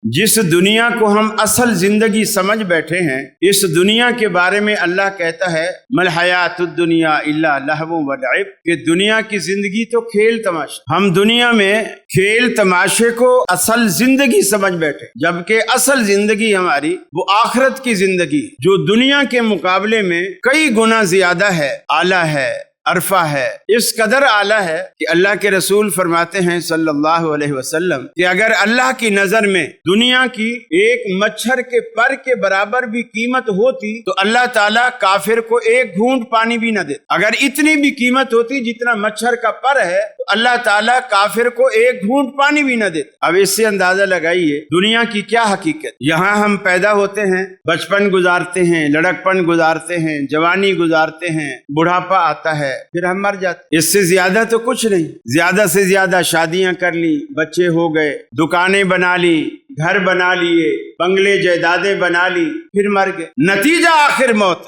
جس دنیا کو ہم اصل زندگی سمجھ بیٹھے ہیں، اس دنیا کے بارے میں اللہ کہتا ہے مل حیات الدنیا الا لہو و لعب، کہ دنیا کی زندگی تو کھیل تماشا۔ ہم دنیا میں کھیل تماشے کو اصل زندگی سمجھ بیٹھے، جبکہ اصل زندگی ہماری وہ آخرت کی زندگی جو دنیا کے مقابلے میں کئی گنا زیادہ ہے، اعلیٰ ہے، عرفہ ہے، اس قدر اعلیٰ ہے کہ اللہ کے رسول فرماتے ہیں صلی اللہ علیہ وسلم کہ اگر اللہ کی نظر میں دنیا کی ایک مچھر کے پر کے برابر بھی قیمت ہوتی تو اللہ تعالیٰ کافر کو ایک گھونٹ پانی بھی نہ دیتا۔ اگر اتنی بھی قیمت ہوتی جتنا مچھر کا پر ہے تو اللہ تعالیٰ کافر کو ایک گھونٹ پانی بھی نہ دیتا۔ اب اس سے اندازہ لگائیے دنیا کی کیا حقیقت۔ یہاں ہم پیدا ہوتے ہیں، بچپن گزارتے ہیں، لڑکپن گزارتے ہیں، جوانی گزارتے ہیں، بڑھاپا آتا ہے، پھر ہم مر جاتے۔ اس سے زیادہ تو کچھ نہیں۔ زیادہ سے زیادہ شادیاں کر لی، بچے ہو گئے، دکانیں بنا لی، گھر بنا لیے، بنگلے جائیدادیں بنا لی، پھر مر گئے۔ نتیجہ آخر موت۔